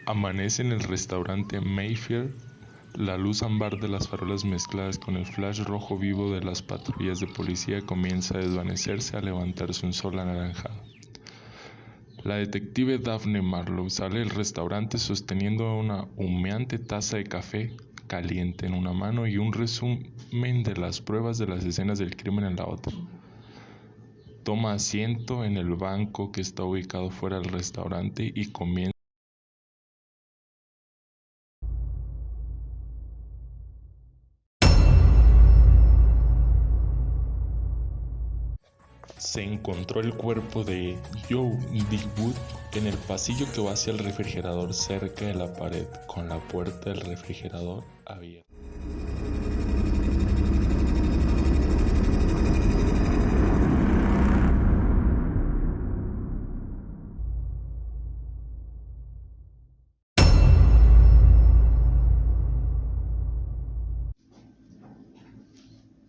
Amanece en el restaurante Mayfair. La luz ámbar de las farolas mezcladas con el flash rojo vivo de las patrullas de policía comienza a desvanecerse al levantarse un sol anaranjado. La detective Daphne Marlowe sale del restaurante sosteniendo una humeante taza de café caliente en una mano y un resumen de las pruebas de las escenas del crimen en la otra. Toma asiento en el banco que está ubicado fuera del restaurante y comienza. Se encontró el cuerpo de Joe Digwood en el pasillo que va hacia el refrigerador cerca de la pared, con la puerta del refrigerador abierta.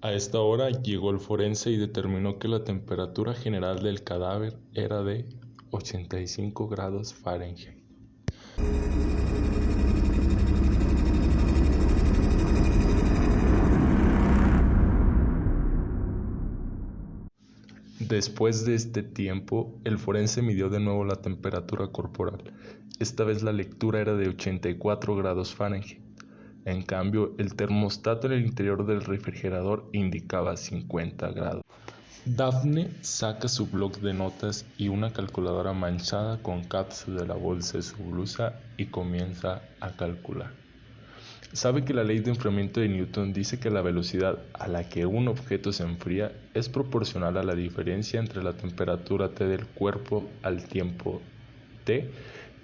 A esta hora llegó el forense y determinó que la temperatura general del cadáver era de 85 grados Fahrenheit. Después de este tiempo, el forense midió de nuevo la temperatura corporal. Esta vez la lectura era de 84 grados Fahrenheit. En cambio, el termostato en el interior del refrigerador indicaba 50 grados. Daphne saca su bloc de notas y una calculadora manchada con cápsula de la bolsa de su blusa y comienza a calcular. Sabe que la ley de enfriamiento de Newton dice que la velocidad a la que un objeto se enfría es proporcional a la diferencia entre la temperatura T del cuerpo al tiempo T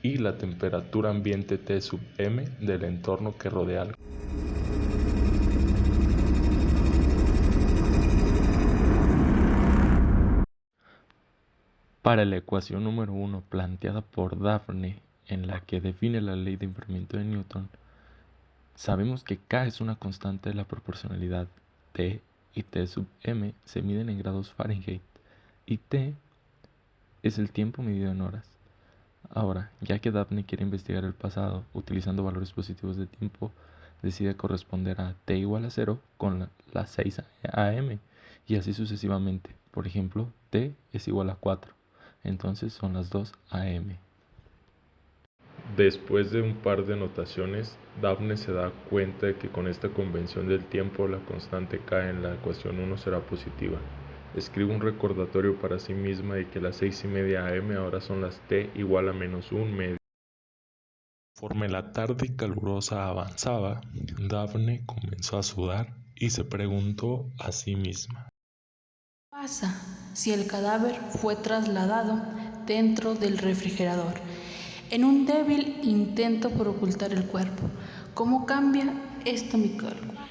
y la temperatura ambiente T sub m del entorno que rodea al. Para la ecuación número 1 planteada por Daphne, en la que define la ley de enfriamiento de Newton, sabemos que K es una constante de la proporcionalidad. T y T sub m se miden en grados Fahrenheit y T es el tiempo medido en horas. Ahora, ya que Daphne quiere investigar el pasado utilizando valores positivos de tiempo, decide corresponder a T igual a 0 con las 6 am y así sucesivamente. Por ejemplo, T es igual a 4, entonces son las 2 am. Después de un par de notaciones, Daphne se da cuenta de que con esta convención del tiempo la constante K en la ecuación 1 será positiva. Escribe un recordatorio para sí misma de que las 6:30 am ahora son las T igual a -1 medio. Conforme la tarde calurosa avanzaba, Daphne comenzó a sudar y se preguntó a sí misma: ¿Qué pasa si el cadáver fue trasladado dentro del refrigerador? En un débil intento por ocultar el cuerpo, ¿cómo cambia esto mi cálculo?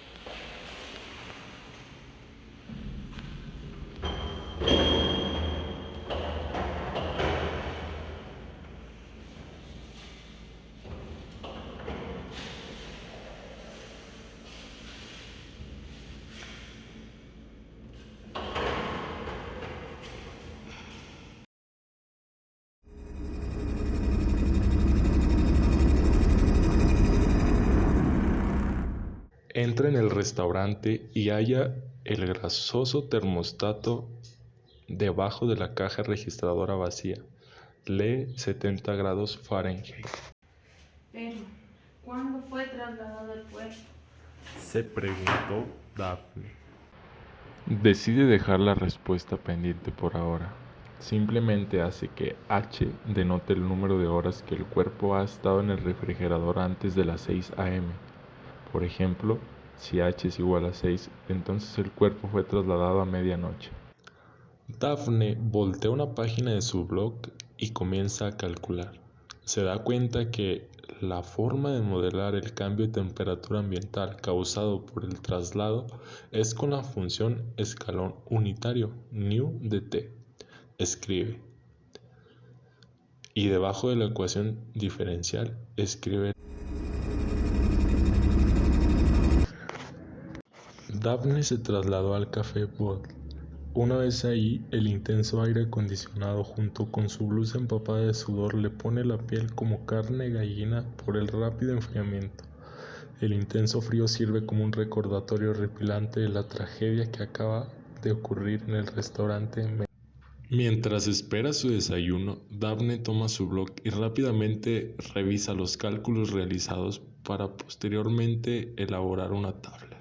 Entra en el restaurante y halla el grasoso termostato debajo de la caja registradora vacía. Lee 70 grados Fahrenheit. Pero, ¿cuándo fue trasladado el cuerpo? Se preguntó Daphne. Decide dejar la respuesta pendiente por ahora. Simplemente hace que H denote el número de horas que el cuerpo ha estado en el refrigerador antes de las 6 am. Por ejemplo, si H es igual a 6, entonces el cuerpo fue trasladado a medianoche. Daphne voltea una página de su blog y comienza a calcular. Se da cuenta que la forma de modelar el cambio de temperatura ambiental causado por el traslado es con la función escalón unitario nu de T. Escribe. Y debajo de la ecuación diferencial escribe. Daphne se trasladó al Café Bud Una vez ahí, el intenso aire acondicionado junto con su blusa empapada de sudor le pone la piel como carne de gallina por el rápido enfriamiento. El intenso frío sirve como un recordatorio horripilante de la tragedia que acaba de ocurrir en el restaurante. Mientras espera su desayuno, Daphne toma su blog y rápidamente revisa los cálculos realizados para posteriormente elaborar una tabla.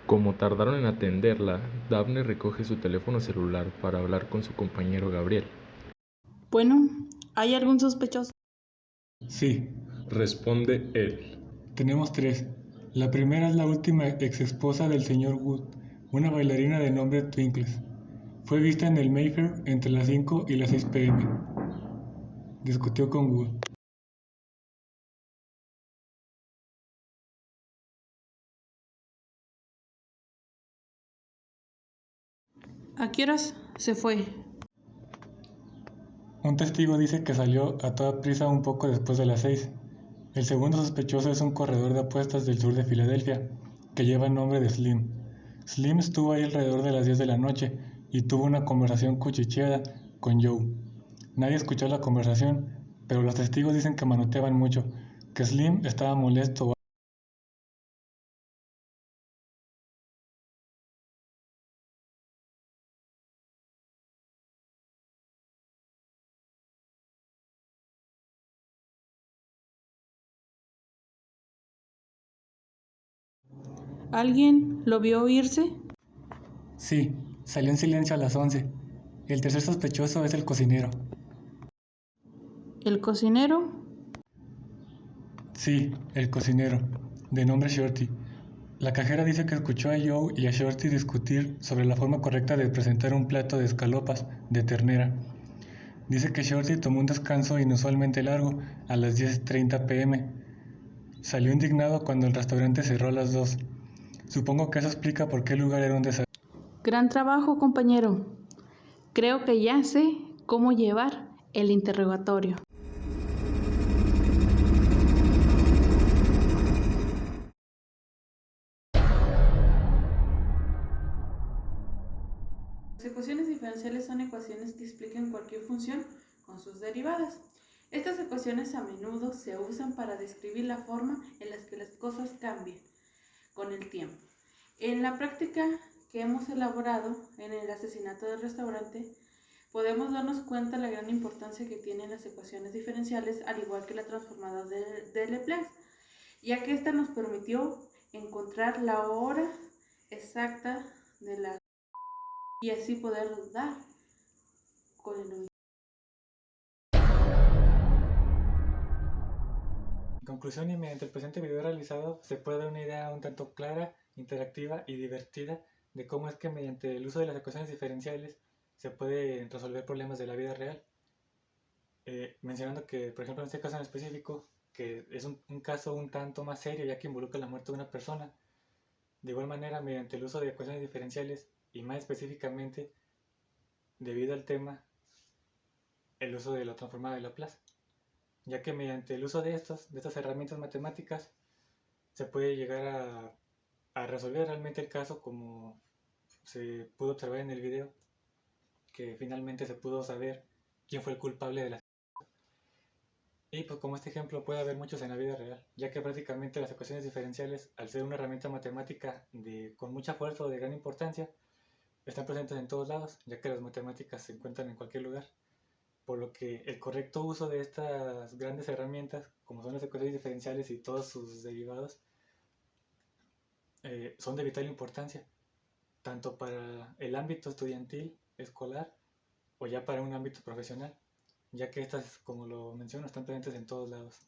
Como tardaron en atenderla, Daphne recoge su teléfono celular para hablar con su compañero Gabriel. Bueno, ¿hay algún sospechoso? Sí, Responde él. tenemos 3. La primera es la última ex esposa del señor Wood, una bailarina de nombre Twinkles. Fue vista en el Mayfair entre las 5 y las 6 p.m. Discutió con Wood. ¿A qué horas se fue? Un testigo dice que salió a toda prisa un poco después de las 6. El segundo sospechoso es un corredor de apuestas del sur de Filadelfia, que lleva el nombre de Slim. Slim estuvo ahí alrededor de las 10 de la noche y tuvo una conversación cuchicheada con Joe. Nadie escuchó la conversación, pero los testigos dicen que manoteaban mucho, que Slim estaba molesto. ¿Alguien lo vio irse? Sí, salió en silencio a las 11. El tercer sospechoso es el cocinero. ¿El cocinero? Sí, el cocinero, de nombre Shorty. La cajera dice que escuchó a Joe y a Shorty discutir sobre la forma correcta de presentar un plato de escalopas de ternera. Dice que Shorty tomó un descanso inusualmente largo a las 10:30 p.m. Salió indignado cuando el restaurante cerró a las 2. Supongo que eso explica por qué el lugar era un desastre. Gran trabajo, compañero. Creo que ya sé cómo llevar el interrogatorio. Las ecuaciones diferenciales son ecuaciones que explican cualquier función con sus derivadas. Estas ecuaciones a menudo se usan para describir la forma en la que las cosas cambian con el tiempo. En la práctica que hemos elaborado en el asesinato del restaurante, podemos darnos cuenta de la gran importancia que tienen las ecuaciones diferenciales, al igual que la transformada de Laplace, ya que esta nos permitió encontrar la hora exacta de la y así poder dar con el homicidio. En conclusión y mediante el presente video realizado se puede dar una idea un tanto clara, interactiva y divertida de cómo es que mediante el uso de las ecuaciones diferenciales se puede resolver problemas de la vida real. Mencionando que, por ejemplo, en este caso en específico, que es un caso un tanto más serio ya que involucra la muerte de una persona, de igual manera mediante el uso de ecuaciones diferenciales y más específicamente debido al tema, el uso de la transformada de Laplace, ya que mediante el uso de estas herramientas matemáticas se puede llegar a resolver realmente el caso como se pudo observar en el video, que finalmente se pudo saber quién fue el culpable de la. Y pues como este ejemplo puede haber muchos en la vida real, ya que prácticamente las ecuaciones diferenciales, al ser una herramienta matemática con mucha fuerza o de gran importancia, están presentes en todos lados, ya que las matemáticas se encuentran en cualquier lugar. Por lo que el correcto uso de estas grandes herramientas, como son las ecuaciones diferenciales y todos sus derivados, son de vital importancia, tanto para el ámbito estudiantil, escolar, o ya para un ámbito profesional, ya que estas, como lo menciono, están presentes en todos lados.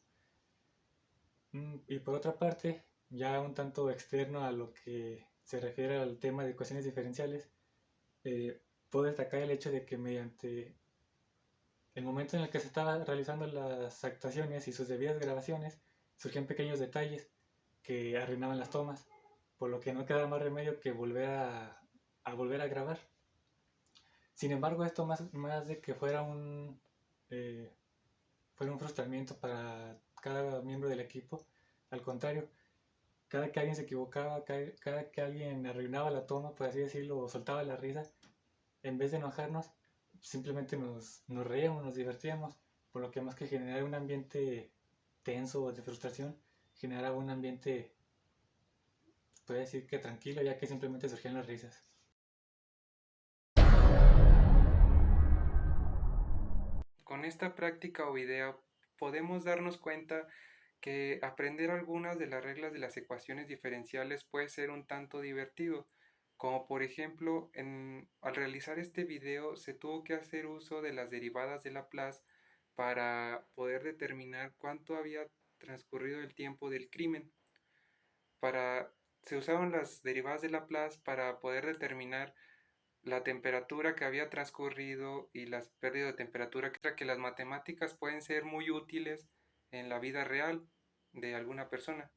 Y por otra parte, ya un tanto externo a lo que se refiere al tema de ecuaciones diferenciales, puedo destacar el hecho de que mediante el momento en el que se estaban realizando las actuaciones y sus debidas grabaciones, surgían pequeños detalles que arruinaban las tomas, por lo que no quedaba más remedio que volver a grabar. Sin embargo, esto más de que fuera un frustramiento para cada miembro del equipo, al contrario, cada que alguien se equivocaba, cada que alguien arruinaba la toma, por así decirlo, o soltaba la risa, en vez de enojarnos, simplemente nos reíamos, nos divertíamos, por lo que más que generar un ambiente tenso o de frustración, generaba un ambiente, podría decir que tranquilo, ya que simplemente surgían las risas. Con esta práctica o idea podemos darnos cuenta que aprender algunas de las reglas de las ecuaciones diferenciales puede ser un tanto divertido, como por ejemplo al realizar este video se tuvo que hacer uso de las derivadas de Laplace para poder determinar cuánto había transcurrido el tiempo del crimen. Se usaron las derivadas de Laplace para poder determinar la temperatura que había transcurrido y las pérdidas de temperatura, que las matemáticas pueden ser muy útiles en la vida real de alguna persona.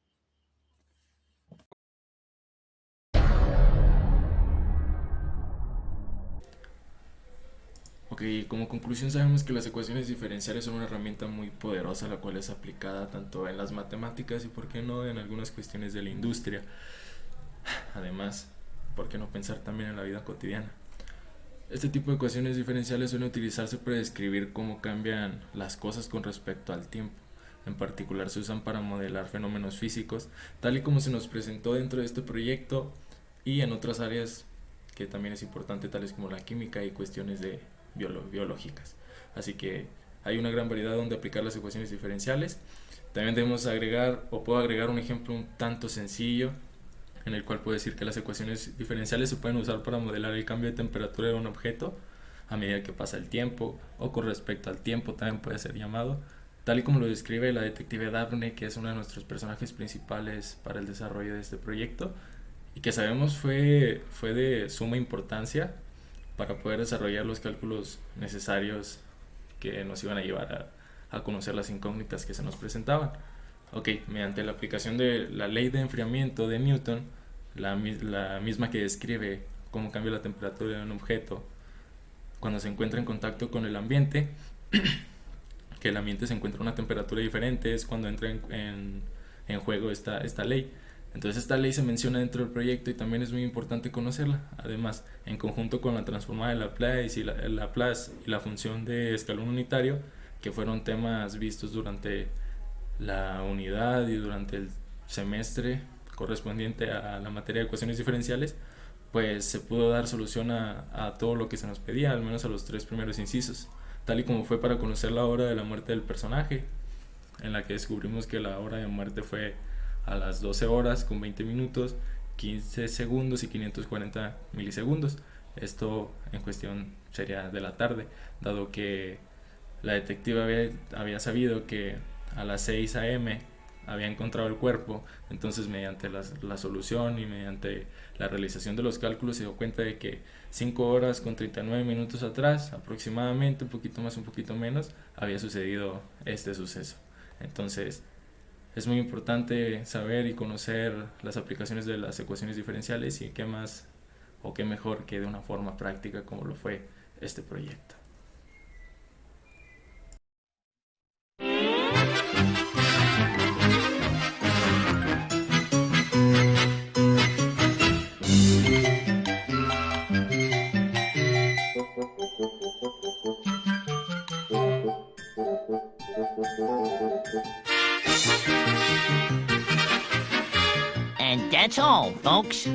Ok, como conclusión sabemos que las ecuaciones diferenciales son una herramienta muy poderosa la cual es aplicada tanto en las matemáticas y por qué no en algunas cuestiones de la industria. Además, por qué no pensar también en la vida cotidiana. Este tipo de ecuaciones diferenciales suelen utilizarse para describir cómo cambian las cosas con respecto al tiempo. En particular se usan para modelar fenómenos físicos, tal y como se nos presentó dentro de este proyecto y en otras áreas que también es importante, tales como la química y cuestiones de biológicas. Así que hay una gran variedad donde aplicar las ecuaciones diferenciales. También debemos agregar, o puedo agregar un ejemplo un tanto sencillo, en el cual puedo decir que las ecuaciones diferenciales se pueden usar para modelar el cambio de temperatura de un objeto a medida que pasa el tiempo, o con respecto al tiempo también puede ser llamado, tal y como lo describe la detective Daphne, que es uno de nuestros personajes principales para el desarrollo de este proyecto, y que sabemos fue de suma importancia para poder desarrollar los cálculos necesarios que nos iban a llevar a conocer las incógnitas que se nos presentaban. Ok, mediante la aplicación de la ley de enfriamiento de Newton, la misma que describe cómo cambia la temperatura de un objeto cuando se encuentra en contacto con el ambiente, que el ambiente se encuentra a una temperatura diferente, es cuando entra en juego esta ley. Entonces esta ley se menciona dentro del proyecto y también es muy importante conocerla. Además, en conjunto con la transformada de Laplace y la función de escalón unitario, que fueron temas vistos durante la unidad y durante el semestre correspondiente a la materia de ecuaciones diferenciales, pues se pudo dar solución a todo lo que se nos pedía, al menos a los 3 primeros incisos, tal y como fue para conocer la hora de la muerte del personaje, en la que descubrimos que la hora de muerte fue a las 12 horas con 20 minutos, 15 segundos y 540 milisegundos. Esto en cuestión sería de la tarde, dado que la detective había sabido que a las 6 a.m. había encontrado el cuerpo. Entonces mediante la solución y mediante la realización de los cálculos se dio cuenta de que 5 horas con 39 minutos atrás, aproximadamente, un poquito más, un poquito menos, había sucedido este suceso. Entonces es muy importante saber y conocer las aplicaciones de las ecuaciones diferenciales, y qué más o qué mejor que de una forma práctica como lo fue este proyecto. And that's all, folks.